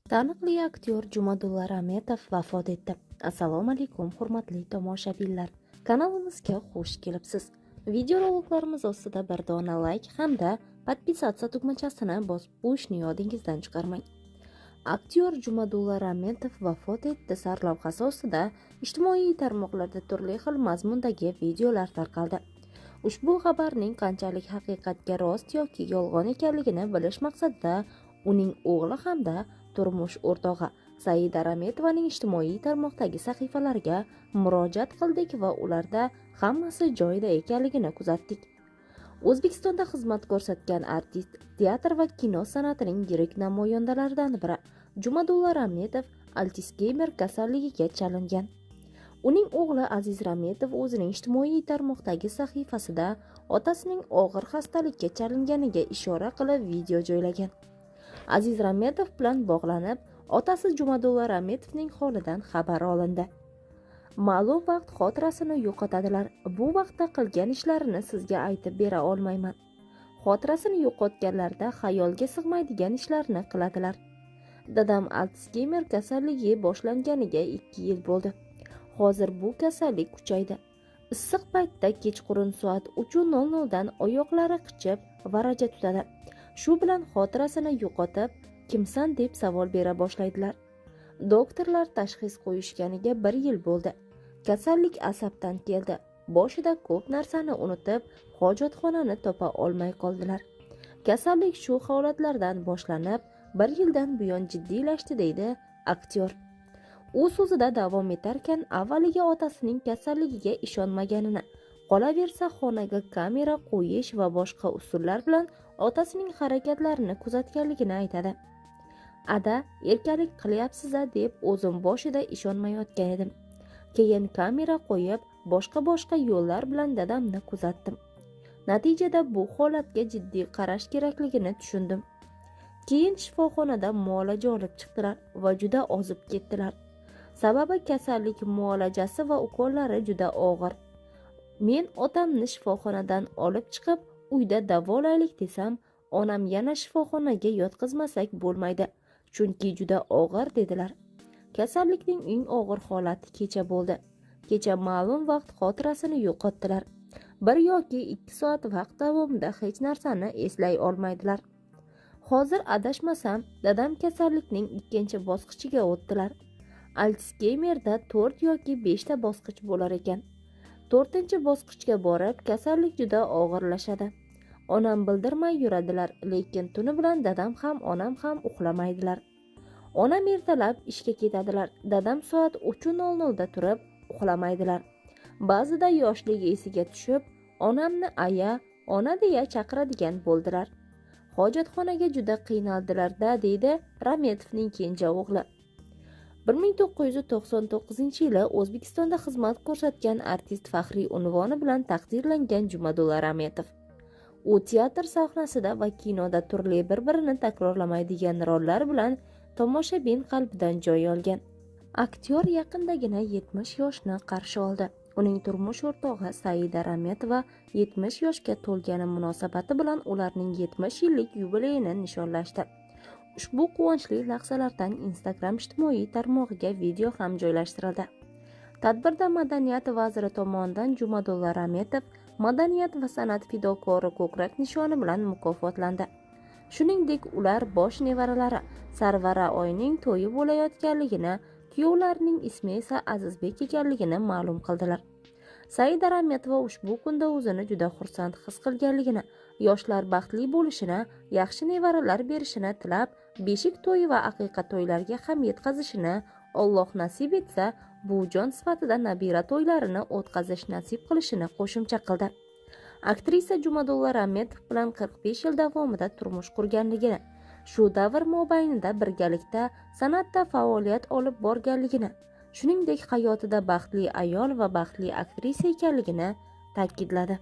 Taniqli aktyor Jumadulla Rametov vafot etdi. Assalomu alaykum, hurmatli tomoshabinlar. Kanalimizga xush kelibsiz. Videoroliklarimiz ostida bir dona like hamda podpisatsiya tugmachasini bosib qo'yishni yodingizdan chiqarmang. Aktyor Jumadulla Rametov vafot etdi sarlavhasi ostida ijtimoiy tarmoqlarda turli xil mazmundagi videolar tarqaldi. Ushbu xabarning qanchalik haqiqatga rost yoki yolg'on ekanligini bilish maqsadida uning o'g'li hamda turmush o'rtog'i Saida Rametovaning ijtimoiy tarmoqdagi sahifalariga murojaat qildik va ularda hammasi joyida ekanligini kuzatdik. O'zbekistonda xizmat ko'rsatgan artist, teatr va kino san'atining yirik namoyandalaridan biri Jumadulla Rametov Altsgeymer kasalligiga chalingan. Uning o'g'li Aziz Rametov o'zining ijtimoiy tarmoqdagi sahifasida otasining og'ir xastalikka chalinganiga ishora qilib video joylagan. Aziz Rametov bilan bog'lanib, otasi Jumadulla Rametovning holidan xabar olindi. Ma'lum vaqt xotirasini yo'qotadilar. Bu vaqtda qilgan ishlarini sizga aytib bera olmayman. Xotirasini yo'qotganlarda xayolga sig'maydigan ishlarni qiladilar. Dadam Altsgeymer kasalligi boshlanganiga 2 yil bo'ldi. Hozir bu kasallik kuchaydi. Issiq paytda kechqurun soat 3:00 dan oyoqlari qichib, varaja tutadi. Shu bilan xotirasini yo'qotib, kimsan deb savol bera boshlaydilar. Doktorlar tashxis qo'yishganiga 1 yil bo'ldi. Kasallik asabdan keldi. Boshida ko'p narsani unutib, hojatxonani topa olmay qoldilar. Kasallik shu holatlardan boshlanib, 1 yildan buyon jiddiylashdi deydi aktyor. U so'zida davom etarkan, avvaliga otasining kasalligiga ishonmaganini, qolaversa xonaga kamera qo'yish va boshqa usullar bilan otasining harakatlarini kuzatganligini aytadi. Ada, erkalik qilyapsiz-a deb o'zim boshida ishonmayotgan edim. Keyin kamera qo'yib, boshqa yo'llar bilan dadamni kuzatdim. Natijada bu holatga jiddiy qarash kerakligini tushundim. Keyin shifoxonada muolaja olib chiqdilar va juda ozib ketdilar. Sababi kasallik muolajasi va ukollari juda og'ir. Men otamni shifoxonadan olib chiqib, uyda davolaylik desam, onam yana shifoxonaga yotqizmasak bo'lmaydi, chunki juda og'ir dedilar. Kasallikning eng og'ir holati kecha bo'ldi. Kecha ma'lum vaqt xotirasini yo'qotdilar. 1 yoki 2 soat vaqt davomida hech narsani eslay olmaydilar. Hozir adashmasam, dadam kasallikning 2-bosqichiga o'tdilar. Altsgeymerda 4 yoki 5 ta bosqich bo'lar ekan. 4-bosqichga borib, kasallik juda og'irlashadi. Onam bildirmay yuradilar, lekin tuni bilan dadam ham, onam ham uxlamaydilar. Onam ertalab ishga ketadilar. Dadam soat 3:00 da turib uxlamaydilar. Ba'zida yoshlik esiga tushib, onamni aya, ona deya chaqiradigan bo'ldilar. Hojatxonaga juda qiynaldilar-da, deydi Rametovning kenja o'g'li. 1999-yili O'zbekistonda xizmat ko'rsatgan artist faxriy unvoni bilan taqdirlangan Jumadulla Rametov. U teatr sahnasida va kinoda turli bir-birini takrorlamaydigan rollar bilan tomoshabin qalbidan joy olgan. Aktyor yaqindagina 70 yoshni qarshi oldi. Uning turmush o'rtog'i Saida Rametova 70 yoshga to'lgani munosabati bilan ularning 70 yillik yubileyini nishonlashdi. Ushbu quvonchli lahzalardan Instagram ijtimoiy tarmog'iga video ham joylashtirildi. Tadbirda Madaniyat vaziri tomonidan Jumadulla Rametov madaniyat va san'at fidokori ko'krak nishoni bilan mukofotlandi. Shuningdek, ular bosh nevaralari Sarvara Oyning to'yi bo'layotganligini, kuyovlarining ismi esa Azizbek ekanligini ma'lum qildilar. Saida Rametova ushbu kunda o'zini juda xursand his qilganligini, yoshlar baxtli bo'lishini, yaxshi nevaralar berishini tilab, beshik to'yi va aqiqa to'ylariga ham yetkazishini, Alloh nasib etsa, bu jon sifatida nabira to'ylarini o'tkazish nasib qilishini qo'shimcha qildi. Aktrisa Jumadulla Rametov bilan 45 yil davomida turmush qurganligini, shu davr mobaynida birgalikda san'atda faoliyat olib borganligini, shuningdek hayotida baxtli ayol va baxtli aktrisa ekanligini ta'kidladi.